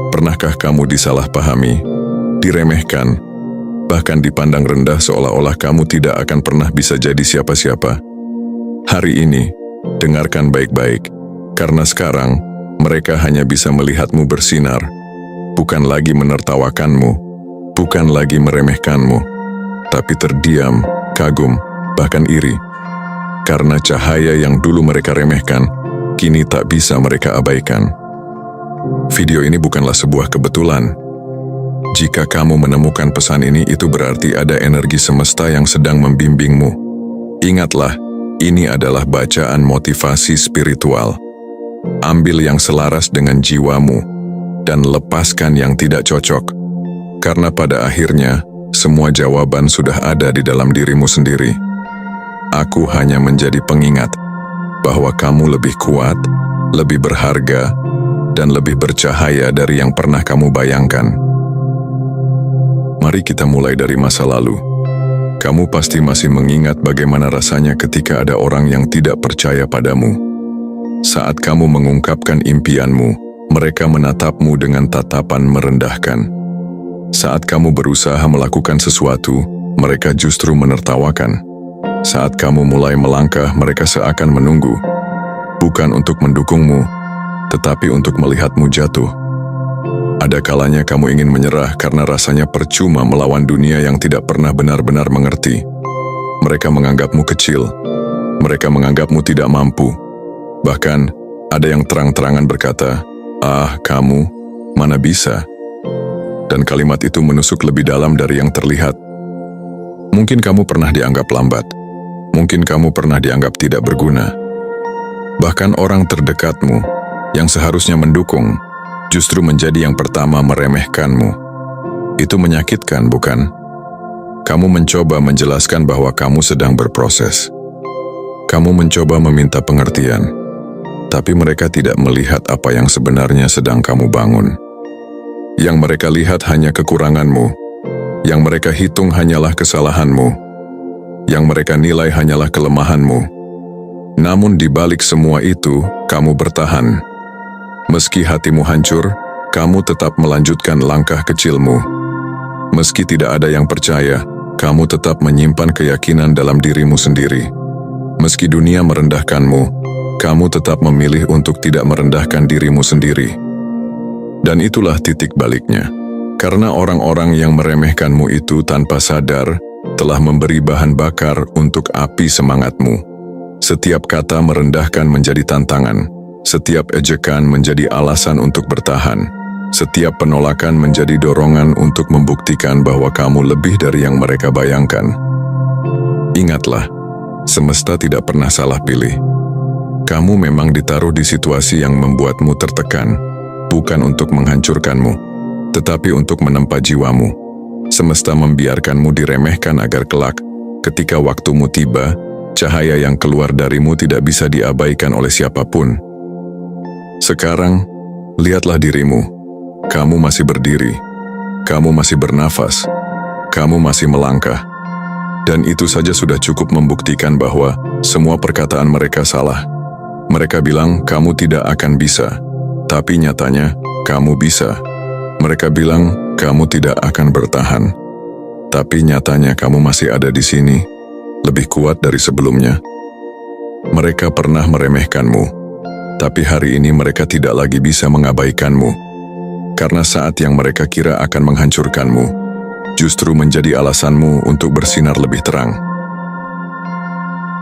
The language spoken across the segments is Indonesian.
Pernahkah kamu disalahpahami, diremehkan, bahkan dipandang rendah seolah-olah kamu tidak akan pernah bisa jadi siapa-siapa? Hari ini, dengarkan baik-baik, karena sekarang mereka hanya bisa melihatmu bersinar, bukan lagi menertawakanmu, bukan lagi meremehkanmu, tapi terdiam, kagum, bahkan iri. Karena cahaya yang dulu mereka remehkan, kini tak bisa mereka abaikan. Video ini bukanlah sebuah kebetulan. Jika kamu menemukan pesan ini, itu berarti ada energi semesta yang sedang membimbingmu. Ingatlah, ini adalah bacaan motivasi spiritual. Ambil yang selaras dengan jiwamu, dan lepaskan yang tidak cocok. Karena pada akhirnya, semua jawaban sudah ada di dalam dirimu sendiri. Aku hanya menjadi pengingat bahwa kamu lebih kuat, lebih berharga, dan lebih bercahaya dari yang pernah kamu bayangkan. Mari kita mulai dari masa lalu. Kamu pasti masih mengingat bagaimana rasanya ketika ada orang yang tidak percaya padamu. Saat kamu mengungkapkan impianmu, mereka menatapmu dengan tatapan merendahkan. Saat kamu berusaha melakukan sesuatu, mereka justru menertawakan. Saat kamu mulai melangkah, mereka seakan menunggu, bukan untuk mendukungmu, tetapi untuk melihatmu jatuh. Ada kalanya kamu ingin menyerah karena rasanya percuma melawan dunia yang tidak pernah benar-benar mengerti. Mereka menganggapmu kecil, mereka menganggapmu tidak mampu. Bahkan, ada yang terang-terangan berkata, "Ah, kamu, mana bisa?" Dan kalimat itu menusuk lebih dalam dari yang terlihat. Mungkin kamu pernah dianggap lambat. Mungkin kamu pernah dianggap tidak berguna. Bahkan orang terdekatmu, yang seharusnya mendukung, justru menjadi yang pertama meremehkanmu. Itu menyakitkan, bukan? Kamu mencoba menjelaskan bahwa kamu sedang berproses. Kamu mencoba meminta pengertian, tapi mereka tidak melihat apa yang sebenarnya sedang kamu bangun. Yang mereka lihat hanya kekuranganmu, yang mereka hitung hanyalah kesalahanmu, yang mereka nilai hanyalah kelemahanmu. Namun di balik semua itu, kamu bertahan. Meski hatimu hancur, kamu tetap melanjutkan langkah kecilmu. Meski tidak ada yang percaya, kamu tetap menyimpan keyakinan dalam dirimu sendiri. Meski dunia merendahkanmu, kamu tetap memilih untuk tidak merendahkan dirimu sendiri. Dan itulah titik baliknya. Karena orang-orang yang meremehkanmu itu tanpa sadar telah memberi bahan bakar untuk api semangatmu. Setiap kata merendahkan menjadi tantangan. Setiap ejekan menjadi alasan untuk bertahan. Setiap penolakan menjadi dorongan untuk membuktikan bahwa kamu lebih dari yang mereka bayangkan. Ingatlah, semesta tidak pernah salah pilih. Kamu memang ditaruh di situasi yang membuatmu tertekan, bukan untuk menghancurkanmu, tetapi untuk menempa jiwamu. Semesta membiarkanmu diremehkan agar kelak, ketika waktumu tiba, cahaya yang keluar darimu tidak bisa diabaikan oleh siapapun. Sekarang, lihatlah dirimu. Kamu masih berdiri. Kamu masih bernafas. Kamu masih melangkah. Dan itu saja sudah cukup membuktikan bahwa semua perkataan mereka salah. Mereka bilang kamu tidak akan bisa, tapi nyatanya kamu bisa. Mereka bilang kamu tidak akan bertahan, tapi nyatanya kamu masih ada di sini, lebih kuat dari sebelumnya. Mereka pernah meremehkanmu, tapi hari ini mereka tidak lagi bisa mengabaikanmu. Karena saat yang mereka kira akan menghancurkanmu, justru menjadi alasanmu untuk bersinar lebih terang.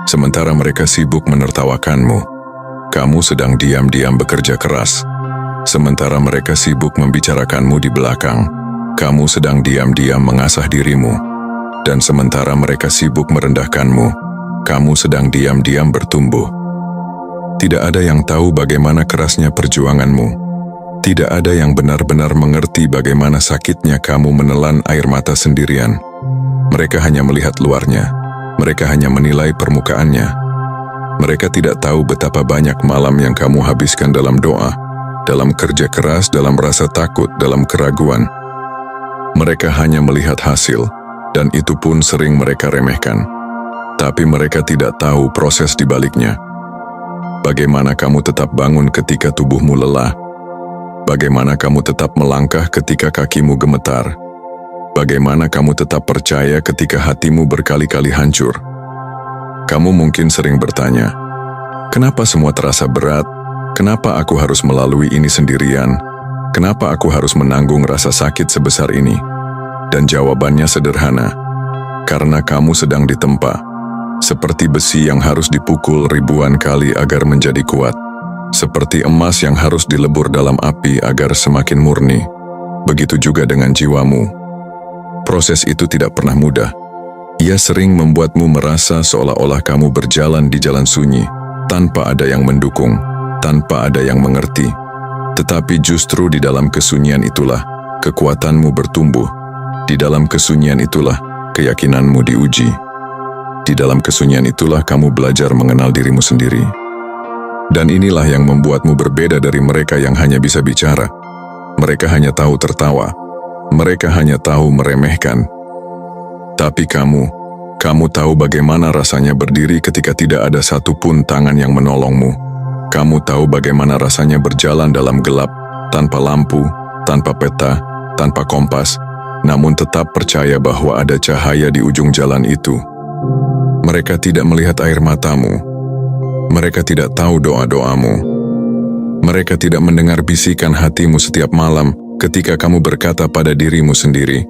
Sementara mereka sibuk menertawakanmu, kamu sedang diam-diam bekerja keras. Sementara mereka sibuk membicarakanmu di belakang, kamu sedang diam-diam mengasah dirimu. Dan sementara mereka sibuk merendahkanmu, kamu sedang diam-diam bertumbuh. Tidak ada yang tahu bagaimana kerasnya perjuanganmu. Tidak ada yang benar-benar mengerti bagaimana sakitnya kamu menelan air mata sendirian. Mereka hanya melihat luarnya. Mereka hanya menilai permukaannya. Mereka tidak tahu betapa banyak malam yang kamu habiskan dalam doa, dalam kerja keras, dalam rasa takut, dalam keraguan. Mereka hanya melihat hasil, dan itu pun sering mereka remehkan. Tapi mereka tidak tahu proses di baliknya. Bagaimana kamu tetap bangun ketika tubuhmu lelah? Bagaimana kamu tetap melangkah ketika kakimu gemetar? Bagaimana kamu tetap percaya ketika hatimu berkali-kali hancur? Kamu mungkin sering bertanya, kenapa semua terasa berat? Kenapa aku harus melalui ini sendirian? Kenapa aku harus menanggung rasa sakit sebesar ini? Dan jawabannya sederhana, karena kamu sedang ditempa, seperti besi yang harus dipukul ribuan kali agar menjadi kuat, seperti emas yang harus dilebur dalam api agar semakin murni. Begitu juga dengan jiwamu. Proses itu tidak pernah mudah. Ia sering membuatmu merasa seolah-olah kamu berjalan di jalan sunyi, tanpa ada yang mendukung, tanpa ada yang mengerti. Tetapi justru di dalam kesunyian itulah kekuatanmu bertumbuh. Di dalam kesunyian itulah keyakinanmu diuji. Di dalam kesunyian itulah kamu belajar mengenal dirimu sendiri. Dan inilah yang membuatmu berbeda dari mereka yang hanya bisa bicara. Mereka hanya tahu tertawa. Mereka hanya tahu meremehkan. Tapi kamu tahu bagaimana rasanya berdiri ketika tidak ada satupun tangan yang menolongmu. Kamu tahu bagaimana rasanya berjalan dalam gelap, tanpa lampu, tanpa peta, tanpa kompas, namun tetap percaya bahwa ada cahaya di ujung jalan itu. Mereka tidak melihat air matamu. Mereka tidak tahu doa-doamu. Mereka tidak mendengar bisikan hatimu setiap malam ketika kamu berkata pada dirimu sendiri,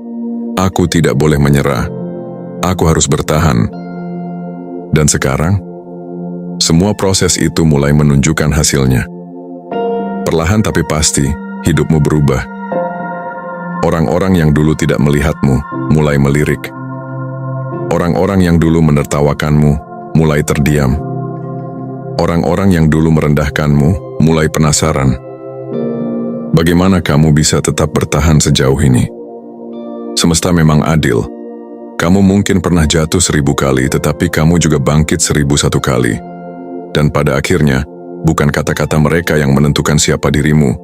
"Aku tidak boleh menyerah. Aku harus bertahan." Dan sekarang, semua proses itu mulai menunjukkan hasilnya. Perlahan tapi pasti, hidupmu berubah. Orang-orang yang dulu tidak melihatmu mulai melirik. Orang-orang yang dulu menertawakanmu mulai terdiam. Orang-orang yang dulu merendahkanmu mulai penasaran. Bagaimana kamu bisa tetap bertahan sejauh ini? Semesta memang adil. Kamu mungkin pernah jatuh 1000 kali, tetapi kamu juga bangkit 1001 kali. Dan pada akhirnya, bukan kata-kata mereka yang menentukan siapa dirimu,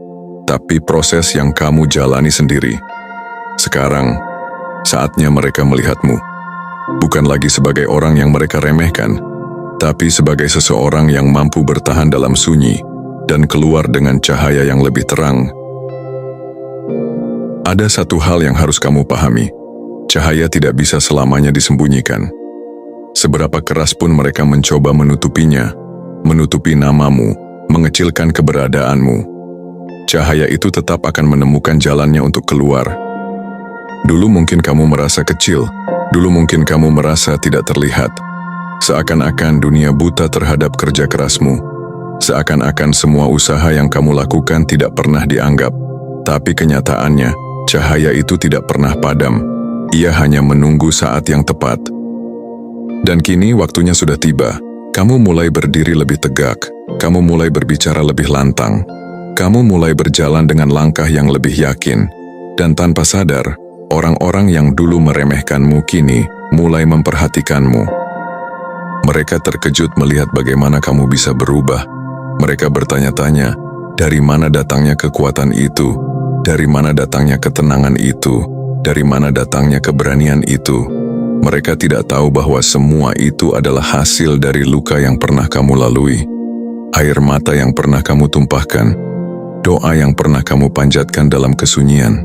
tapi proses yang kamu jalani sendiri. Sekarang, saatnya mereka melihatmu. Bukan lagi sebagai orang yang mereka remehkan, tapi sebagai seseorang yang mampu bertahan dalam sunyi dan keluar dengan cahaya yang lebih terang. Ada satu hal yang harus kamu pahami. Cahaya tidak bisa selamanya disembunyikan. Seberapa keras pun mereka mencoba menutupinya, menutupi namamu, mengecilkan keberadaanmu, cahaya itu tetap akan menemukan jalannya untuk keluar. Dulu mungkin kamu merasa kecil, dulu mungkin kamu merasa tidak terlihat. Seakan-akan dunia buta terhadap kerja kerasmu. Seakan-akan semua usaha yang kamu lakukan tidak pernah dianggap. Tapi kenyataannya, cahaya itu tidak pernah padam. Ia hanya menunggu saat yang tepat. Dan kini waktunya sudah tiba. Kamu mulai berdiri lebih tegak. Kamu mulai berbicara lebih lantang. Kamu mulai berjalan dengan langkah yang lebih yakin. Dan tanpa sadar, orang-orang yang dulu meremehkanmu kini mulai memperhatikanmu. Mereka terkejut melihat bagaimana kamu bisa berubah. Mereka bertanya-tanya, dari mana datangnya kekuatan itu? Dari mana datangnya ketenangan itu? Dari mana datangnya keberanian itu? Mereka tidak tahu bahwa semua itu adalah hasil dari luka yang pernah kamu lalui, air mata yang pernah kamu tumpahkan, doa yang pernah kamu panjatkan dalam kesunyian.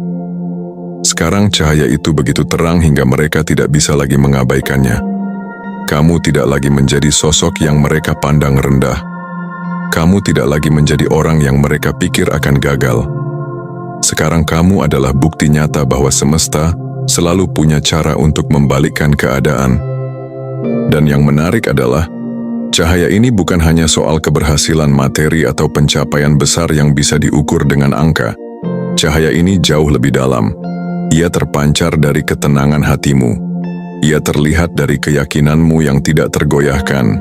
Sekarang cahaya itu begitu terang hingga mereka tidak bisa lagi mengabaikannya. Kamu tidak lagi menjadi sosok yang mereka pandang rendah. Kamu tidak lagi menjadi orang yang mereka pikir akan gagal. Sekarang kamu adalah bukti nyata bahwa semesta selalu punya cara untuk membalikkan keadaan. Dan yang menarik adalah, cahaya ini bukan hanya soal keberhasilan materi atau pencapaian besar yang bisa diukur dengan angka. Cahaya ini jauh lebih dalam. Ia terpancar dari ketenangan hatimu. Ia terlihat dari keyakinanmu yang tidak tergoyahkan.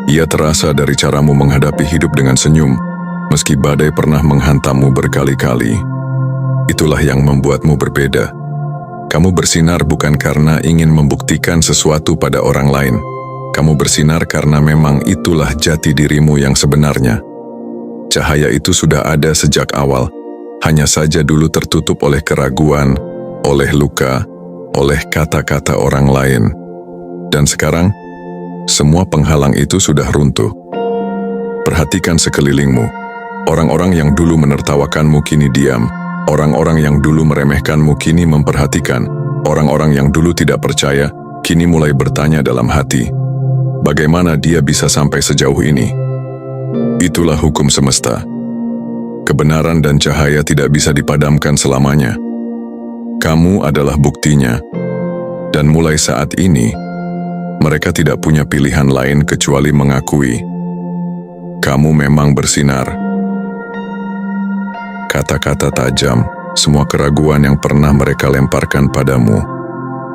Ia terasa dari caramu menghadapi hidup dengan senyum, meski badai pernah menghantammu berkali-kali. Itulah yang membuatmu berbeda. Kamu bersinar bukan karena ingin membuktikan sesuatu pada orang lain. Kamu bersinar karena memang itulah jati dirimu yang sebenarnya. Cahaya itu sudah ada sejak awal, hanya saja dulu tertutup oleh keraguan, oleh luka, oleh kata-kata orang lain. Dan sekarang, semua penghalang itu sudah runtuh. Perhatikan sekelilingmu. Orang-orang yang dulu menertawakanmu kini diam. Orang-orang yang dulu meremehkanmu kini memperhatikan. Orang-orang yang dulu tidak percaya kini mulai bertanya dalam hati, bagaimana dia bisa sampai sejauh ini? Itulah hukum semesta. Kebenaran dan cahaya tidak bisa dipadamkan selamanya. Kamu adalah buktinya. Dan mulai saat ini, mereka tidak punya pilihan lain kecuali mengakui kamu memang bersinar. Kata-kata tajam, semua keraguan yang pernah mereka lemparkan padamu.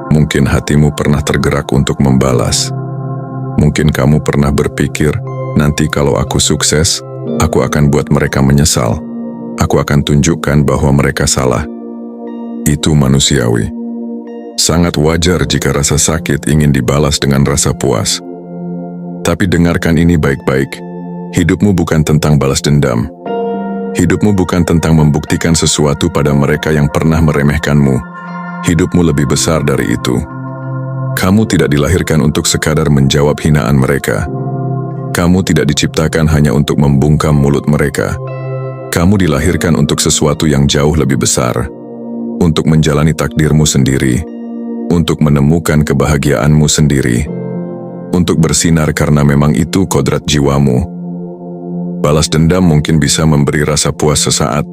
Mungkin hatimu pernah tergerak untuk membalas. Mungkin kamu pernah berpikir, nanti kalau aku sukses, aku akan buat mereka menyesal. Aku akan tunjukkan bahwa mereka salah. Itu manusiawi. Sangat wajar jika rasa sakit ingin dibalas dengan rasa puas. Tapi dengarkan ini baik-baik. Hidupmu bukan tentang balas dendam. Hidupmu bukan tentang membuktikan sesuatu pada mereka yang pernah meremehkanmu. Hidupmu lebih besar dari itu. Kamu tidak dilahirkan untuk sekadar menjawab hinaan mereka. Kamu tidak diciptakan hanya untuk membungkam mulut mereka. Kamu dilahirkan untuk sesuatu yang jauh lebih besar. Untuk menjalani takdirmu sendiri. Untuk menemukan kebahagiaanmu sendiri. Untuk bersinar karena memang itu kodrat jiwamu. Balas dendam mungkin bisa memberi rasa puas sesaat,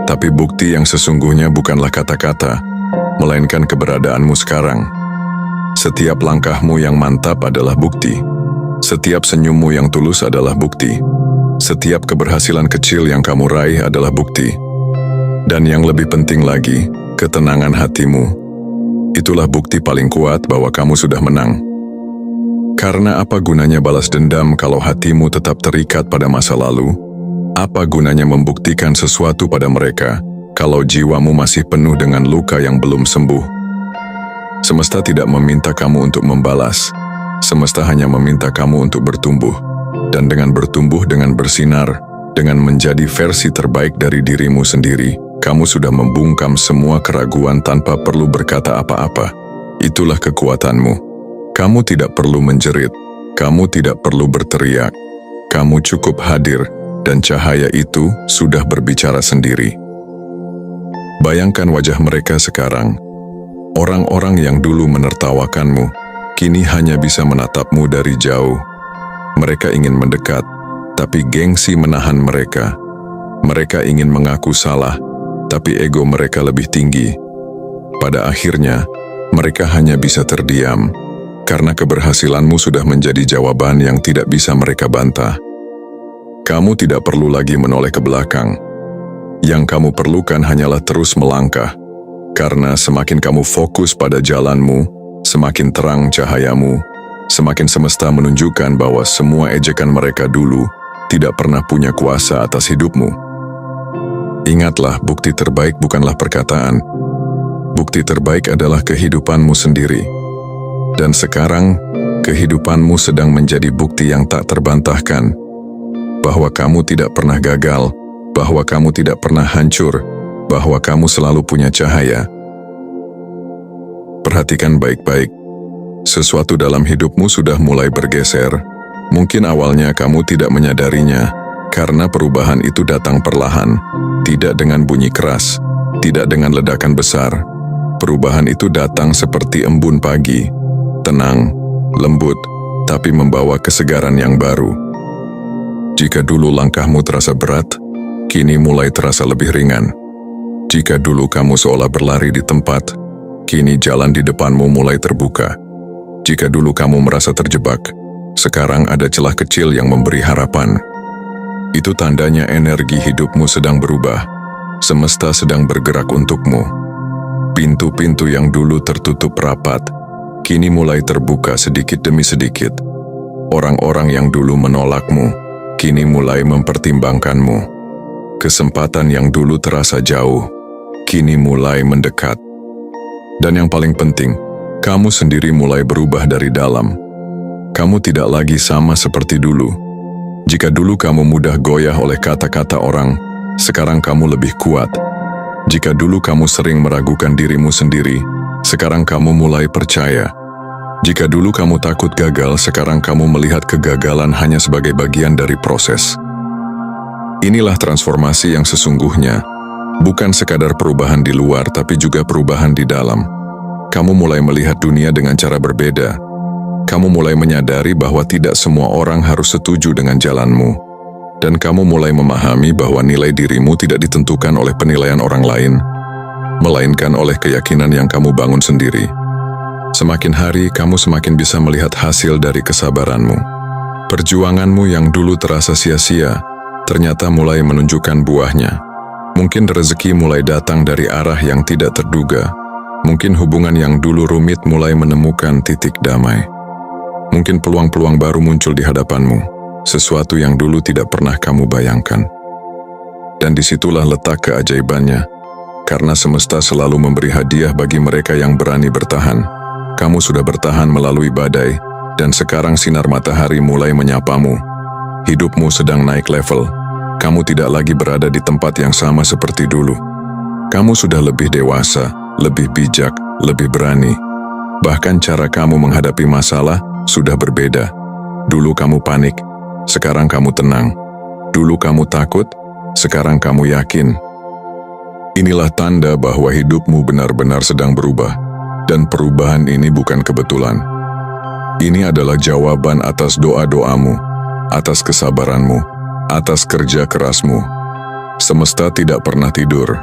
tapi bukti yang sesungguhnya bukanlah kata-kata, melainkan keberadaanmu sekarang. Setiap langkahmu yang mantap adalah bukti. Setiap senyummu yang tulus adalah bukti. Setiap keberhasilan kecil yang kamu raih adalah bukti. Dan yang lebih penting lagi, ketenangan hatimu. Itulah bukti paling kuat bahwa kamu sudah menang. Karena apa gunanya balas dendam kalau hatimu tetap terikat pada masa lalu? Apa gunanya membuktikan sesuatu pada mereka kalau jiwamu masih penuh dengan luka yang belum sembuh? Semesta tidak meminta kamu untuk membalas. Semesta hanya meminta kamu untuk bertumbuh. Dan dengan bertumbuh, dengan bersinar, dengan menjadi versi terbaik dari dirimu sendiri, kamu sudah membungkam semua keraguan tanpa perlu berkata apa-apa. Itulah kekuatanmu. Kamu tidak perlu menjerit, kamu tidak perlu berteriak, kamu cukup hadir, dan cahaya itu sudah berbicara sendiri. Bayangkan wajah mereka sekarang. Orang-orang yang dulu menertawakanmu, kini hanya bisa menatapmu dari jauh. Mereka ingin mendekat, tapi gengsi menahan mereka. Mereka ingin mengaku salah, tapi ego mereka lebih tinggi. Pada akhirnya, mereka hanya bisa terdiam. Karena keberhasilanmu sudah menjadi jawaban yang tidak bisa mereka bantah. Kamu tidak perlu lagi menoleh ke belakang. Yang kamu perlukan hanyalah terus melangkah. Karena semakin kamu fokus pada jalanmu, semakin terang cahayamu, semakin semesta menunjukkan bahwa semua ejekan mereka dulu tidak pernah punya kuasa atas hidupmu. Ingatlah, bukti terbaik bukanlah perkataan. Bukti terbaik adalah kehidupanmu sendiri. Dan sekarang, kehidupanmu sedang menjadi bukti yang tak terbantahkan, bahwa kamu tidak pernah gagal, bahwa kamu tidak pernah hancur, bahwa kamu selalu punya cahaya. Perhatikan baik-baik, sesuatu dalam hidupmu sudah mulai bergeser. Mungkin awalnya kamu tidak menyadarinya, karena perubahan itu datang perlahan, tidak dengan bunyi keras, tidak dengan ledakan besar. Perubahan itu datang seperti embun pagi. Tenang, lembut, tapi membawa kesegaran yang baru. Jika dulu langkahmu terasa berat, kini mulai terasa lebih ringan. Jika dulu kamu seolah berlari di tempat, kini jalan di depanmu mulai terbuka. Jika dulu kamu merasa terjebak, sekarang ada celah kecil yang memberi harapan. Itu tandanya energi hidupmu sedang berubah. Semesta sedang bergerak untukmu. Pintu-pintu yang dulu tertutup rapat, kini mulai terbuka sedikit demi sedikit. Orang-orang yang dulu menolakmu, kini mulai mempertimbangkanmu. Kesempatan yang dulu terasa jauh, kini mulai mendekat. Dan yang paling penting, kamu sendiri mulai berubah dari dalam. Kamu tidak lagi sama seperti dulu. Jika dulu kamu mudah goyah oleh kata-kata orang, sekarang kamu lebih kuat. Jika dulu kamu sering meragukan dirimu sendiri, sekarang kamu mulai percaya. Jika dulu kamu takut gagal, sekarang kamu melihat kegagalan hanya sebagai bagian dari proses. Inilah transformasi yang sesungguhnya, bukan sekadar perubahan di luar, tapi juga perubahan di dalam. Kamu mulai melihat dunia dengan cara berbeda. Kamu mulai menyadari bahwa tidak semua orang harus setuju dengan jalanmu. Dan kamu mulai memahami bahwa nilai dirimu tidak ditentukan oleh penilaian orang lain, melainkan oleh keyakinan yang kamu bangun sendiri. Semakin hari, kamu semakin bisa melihat hasil dari kesabaranmu. Perjuanganmu yang dulu terasa sia-sia, ternyata mulai menunjukkan buahnya. Mungkin rezeki mulai datang dari arah yang tidak terduga. Mungkin hubungan yang dulu rumit mulai menemukan titik damai. Mungkin peluang-peluang baru muncul di hadapanmu, sesuatu yang dulu tidak pernah kamu bayangkan. Dan disitulah letak keajaibannya, karena semesta selalu memberi hadiah bagi mereka yang berani bertahan. Kamu sudah bertahan melalui badai, dan sekarang sinar matahari mulai menyapamu. Hidupmu sedang naik level. Kamu tidak lagi berada di tempat yang sama seperti dulu. Kamu sudah lebih dewasa, lebih bijak, lebih berani. Bahkan cara kamu menghadapi masalah sudah berbeda. Dulu kamu panik, sekarang kamu tenang. Dulu kamu takut, sekarang kamu yakin. Inilah tanda bahwa hidupmu benar-benar sedang berubah. Dan perubahan ini bukan kebetulan. Ini adalah jawaban atas doa-doamu, atas kesabaranmu, atas kerja kerasmu. Semesta tidak pernah tidur.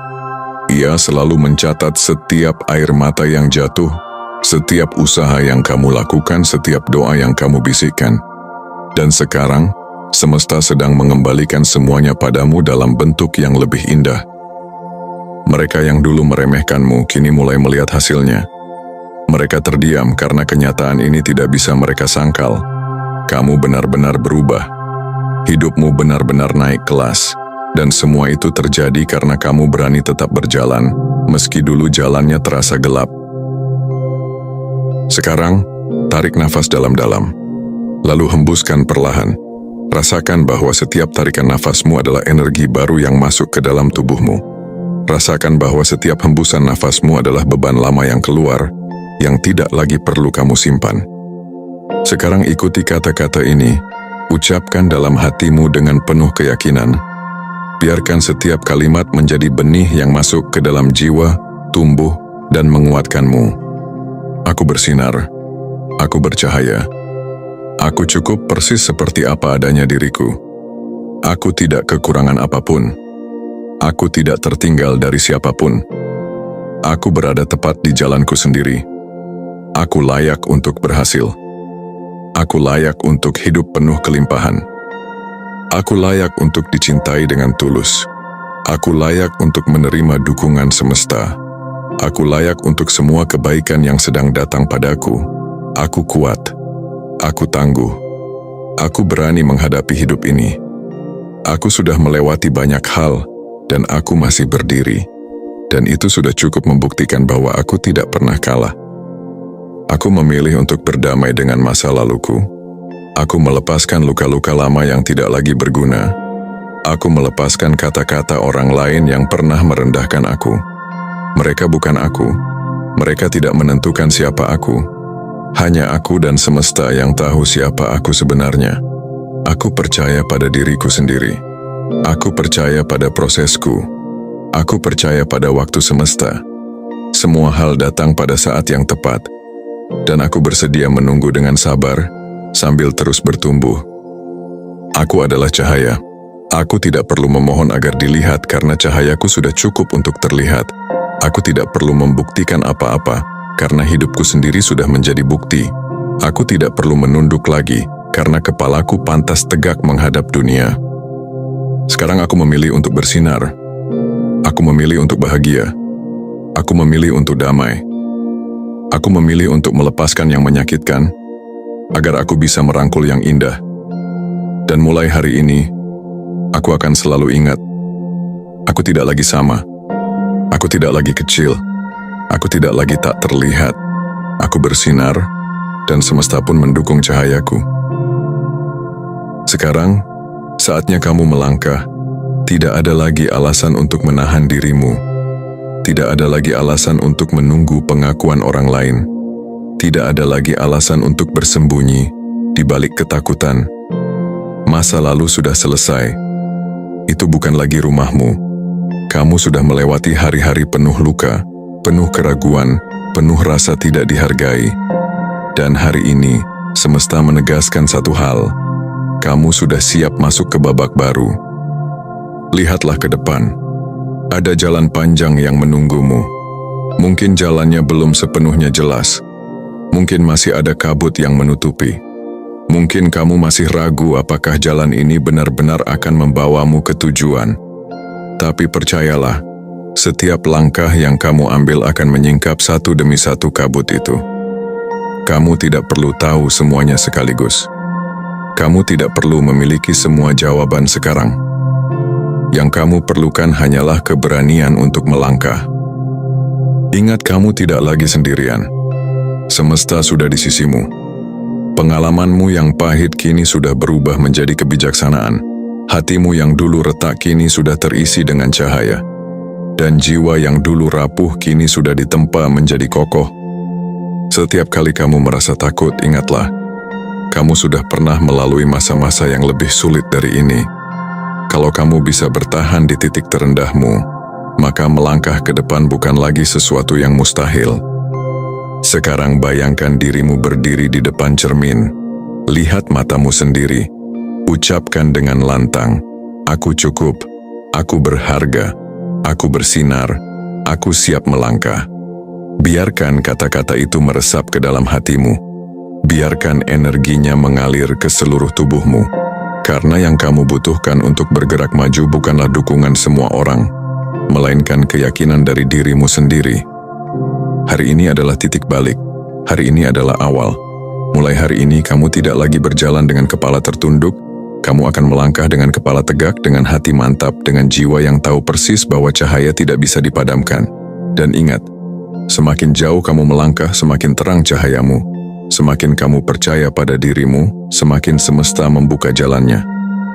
Ia selalu mencatat setiap air mata yang jatuh, setiap usaha yang kamu lakukan, setiap doa yang kamu bisikkan. Dan sekarang, semesta sedang mengembalikan semuanya padamu dalam bentuk yang lebih indah. Mereka yang dulu meremehkanmu kini mulai melihat hasilnya. Mereka terdiam karena kenyataan ini tidak bisa mereka sangkal. Kamu benar-benar berubah. Hidupmu benar-benar naik kelas. Dan semua itu terjadi karena kamu berani tetap berjalan, meski dulu jalannya terasa gelap. Sekarang, tarik nafas dalam-dalam. Lalu hembuskan perlahan. Rasakan bahwa setiap tarikan nafasmu adalah energi baru yang masuk ke dalam tubuhmu. Rasakan bahwa setiap hembusan nafasmu adalah beban lama yang keluar, yang tidak lagi perlu kamu simpan. Sekarang ikuti kata-kata ini, ucapkan dalam hatimu dengan penuh keyakinan. Biarkan setiap kalimat menjadi benih yang masuk ke dalam jiwa, tumbuh, dan menguatkanmu. Aku bersinar, aku bercahaya. Aku cukup persis seperti apa adanya diriku. Aku tidak kekurangan apapun. Aku tidak tertinggal dari siapapun. Aku berada tepat di jalanku sendiri. Aku layak untuk berhasil. Aku layak untuk hidup penuh kelimpahan. Aku layak untuk dicintai dengan tulus. Aku layak untuk menerima dukungan semesta. Aku layak untuk semua kebaikan yang sedang datang padaku. Aku kuat. Aku tangguh. Aku berani menghadapi hidup ini. Aku sudah melewati banyak hal, dan aku masih berdiri. Dan itu sudah cukup membuktikan bahwa aku tidak pernah kalah. Aku memilih untuk berdamai dengan masa laluku. Aku melepaskan luka-luka lama yang tidak lagi berguna. Aku melepaskan kata-kata orang lain yang pernah merendahkan aku. Mereka bukan aku. Mereka tidak menentukan siapa aku. Hanya aku dan semesta yang tahu siapa aku sebenarnya. Aku percaya pada diriku sendiri. Aku percaya pada prosesku. Aku percaya pada waktu semesta. Semua hal datang pada saat yang tepat. Dan aku bersedia menunggu dengan sabar, sambil terus bertumbuh. Aku adalah cahaya. Aku tidak perlu memohon agar dilihat karena cahayaku sudah cukup untuk terlihat. Aku tidak perlu membuktikan apa-apa, karena hidupku sendiri sudah menjadi bukti. Aku tidak perlu menunduk lagi, karena kepalaku pantas tegak menghadap dunia. Sekarang aku memilih untuk bersinar. Aku memilih untuk bahagia. Aku memilih untuk damai. Aku memilih untuk melepaskan yang menyakitkan, agar aku bisa merangkul yang indah. Dan mulai hari ini, aku akan selalu ingat, aku tidak lagi sama. Aku tidak lagi kecil. Aku tidak lagi tak terlihat. Aku bersinar, dan semesta pun mendukung cahayaku. Sekarang, saatnya kamu melangkah. Tidak ada lagi alasan untuk menahan dirimu. Tidak ada lagi alasan untuk menunggu pengakuan orang lain. Tidak ada lagi alasan untuk bersembunyi di balik ketakutan. Masa lalu sudah selesai. Itu bukan lagi rumahmu. Kamu sudah melewati hari-hari penuh luka, penuh keraguan, penuh rasa tidak dihargai. Dan hari ini, semesta menegaskan satu hal. Kamu sudah siap masuk ke babak baru. Lihatlah ke depan. Ada jalan panjang yang menunggumu. Mungkin jalannya belum sepenuhnya jelas. Mungkin masih ada kabut yang menutupi. Mungkin kamu masih ragu apakah jalan ini benar-benar akan membawamu ke tujuan. Tapi percayalah, setiap langkah yang kamu ambil akan menyingkap satu demi satu kabut itu. Kamu tidak perlu tahu semuanya sekaligus. Kamu tidak perlu memiliki semua jawaban sekarang. Yang kamu perlukan hanyalah keberanian untuk melangkah. Ingat, kamu tidak lagi sendirian. Semesta sudah di sisimu. Pengalamanmu yang pahit kini sudah berubah menjadi kebijaksanaan. Hatimu yang dulu retak kini sudah terisi dengan cahaya. Dan jiwa yang dulu rapuh kini sudah ditempa menjadi kokoh. Setiap kali kamu merasa takut, ingatlah, kamu sudah pernah melalui masa-masa yang lebih sulit dari ini. Kalau kamu bisa bertahan di titik terendahmu, maka melangkah ke depan bukan lagi sesuatu yang mustahil. Sekarang bayangkan dirimu berdiri di depan cermin. Lihat matamu sendiri. Ucapkan dengan lantang, "Aku cukup, aku berharga, aku bersinar, aku siap melangkah." Biarkan kata-kata itu meresap ke dalam hatimu. Biarkan energinya mengalir ke seluruh tubuhmu. Karena yang kamu butuhkan untuk bergerak maju bukanlah dukungan semua orang, melainkan keyakinan dari dirimu sendiri. Hari ini adalah titik balik. Hari ini adalah awal. Mulai hari ini kamu tidak lagi berjalan dengan kepala tertunduk. Kamu akan melangkah dengan kepala tegak, dengan hati mantap, dengan jiwa yang tahu persis bahwa cahaya tidak bisa dipadamkan. Dan ingat, semakin jauh kamu melangkah, semakin terang cahayamu. Semakin kamu percaya pada dirimu, semakin semesta membuka jalannya.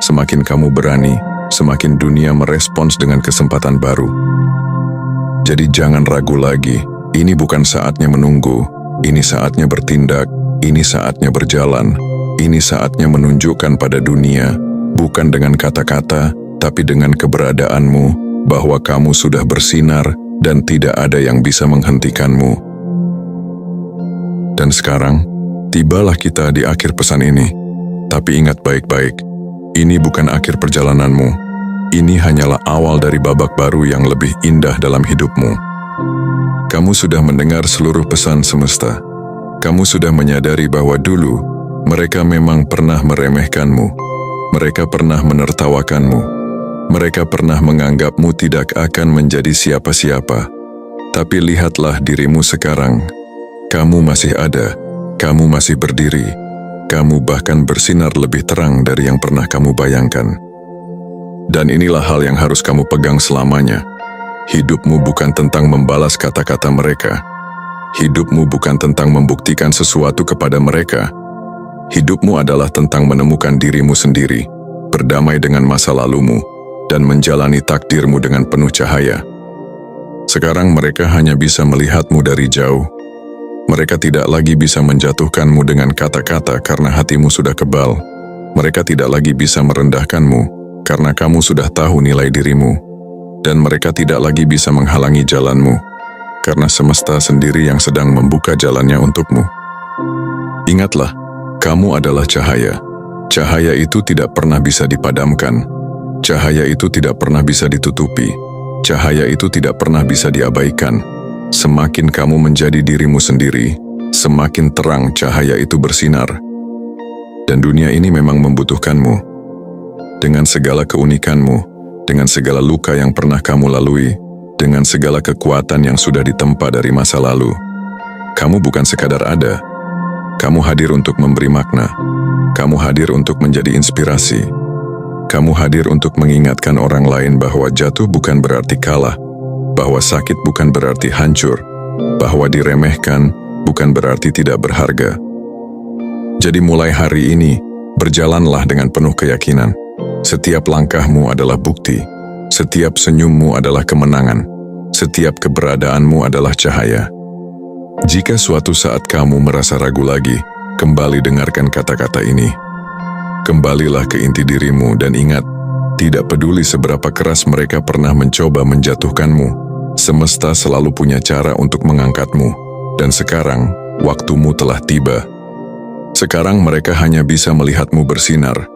Semakin kamu berani, semakin dunia merespons dengan kesempatan baru. Jadi jangan ragu lagi. Ini bukan saatnya menunggu. Ini saatnya bertindak. Ini saatnya berjalan. Ini saatnya menunjukkan pada dunia, bukan dengan kata-kata, tapi dengan keberadaanmu, bahwa kamu sudah bersinar dan tidak ada yang bisa menghentikanmu. Dan sekarang, tibalah kita di akhir pesan ini. Tapi ingat baik-baik, ini bukan akhir perjalananmu. Ini hanyalah awal dari babak baru yang lebih indah dalam hidupmu. Kamu sudah mendengar seluruh pesan semesta. Kamu sudah menyadari bahwa dulu, mereka memang pernah meremehkanmu. Mereka pernah menertawakanmu. Mereka pernah menganggapmu tidak akan menjadi siapa-siapa. Tapi lihatlah dirimu sekarang. Kamu masih ada. Kamu masih berdiri. Kamu bahkan bersinar lebih terang dari yang pernah kamu bayangkan. Dan inilah hal yang harus kamu pegang selamanya. Hidupmu bukan tentang membalas kata-kata mereka. Hidupmu bukan tentang membuktikan sesuatu kepada mereka. Hidupmu adalah tentang menemukan dirimu sendiri, berdamai dengan masa lalumu, dan menjalani takdirmu dengan penuh cahaya. Sekarang mereka hanya bisa melihatmu dari jauh. Mereka tidak lagi bisa menjatuhkanmu dengan kata-kata karena hatimu sudah kebal. Mereka tidak lagi bisa merendahkanmu karena kamu sudah tahu nilai dirimu. Dan mereka tidak lagi bisa menghalangi jalanmu karena semesta sendiri yang sedang membuka jalannya untukmu. Ingatlah, kamu adalah cahaya. Cahaya itu tidak pernah bisa dipadamkan. Cahaya itu tidak pernah bisa ditutupi. Cahaya itu tidak pernah bisa diabaikan. Semakin kamu menjadi dirimu sendiri, semakin terang cahaya itu bersinar. Dan dunia ini memang membutuhkanmu. Dengan segala keunikanmu, dengan segala luka yang pernah kamu lalui, dengan segala kekuatan yang sudah ditempa dari masa lalu, kamu bukan sekadar ada. Kamu hadir untuk memberi makna. Kamu hadir untuk menjadi inspirasi. Kamu hadir untuk mengingatkan orang lain bahwa jatuh bukan berarti kalah, bahwa sakit bukan berarti hancur, bahwa diremehkan bukan berarti tidak berharga. Jadi mulai hari ini, berjalanlah dengan penuh keyakinan. Setiap langkahmu adalah bukti. Setiap senyummu adalah kemenangan. Setiap keberadaanmu adalah cahaya. Jika suatu saat kamu merasa ragu lagi, kembali dengarkan kata-kata ini. Kembalilah ke inti dirimu dan ingat, tidak peduli seberapa keras mereka pernah mencoba menjatuhkanmu, semesta selalu punya cara untuk mengangkatmu. Dan sekarang, waktumu telah tiba. Sekarang mereka hanya bisa melihatmu bersinar.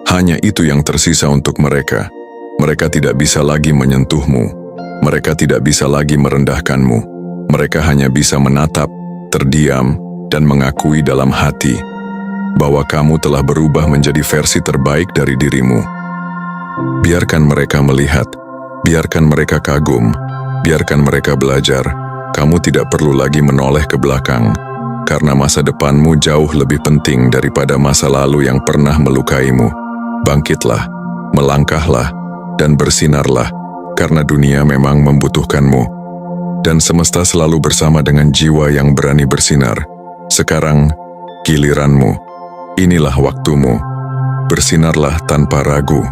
Hanya itu yang tersisa untuk mereka. Mereka tidak bisa lagi menyentuhmu. Mereka tidak bisa lagi merendahkanmu. Mereka hanya bisa menatap, terdiam, dan mengakui dalam hati bahwa kamu telah berubah menjadi versi terbaik dari dirimu. Biarkan mereka melihat, biarkan mereka kagum, biarkan mereka belajar. Kamu tidak perlu lagi menoleh ke belakang, karena masa depanmu jauh lebih penting daripada masa lalu yang pernah melukaimu. Bangkitlah, melangkahlah, dan bersinarlah, karena dunia memang membutuhkanmu. Dan semesta selalu bersama dengan jiwa yang berani bersinar. Sekarang, giliranmu. Inilah waktumu. Bersinarlah tanpa ragu.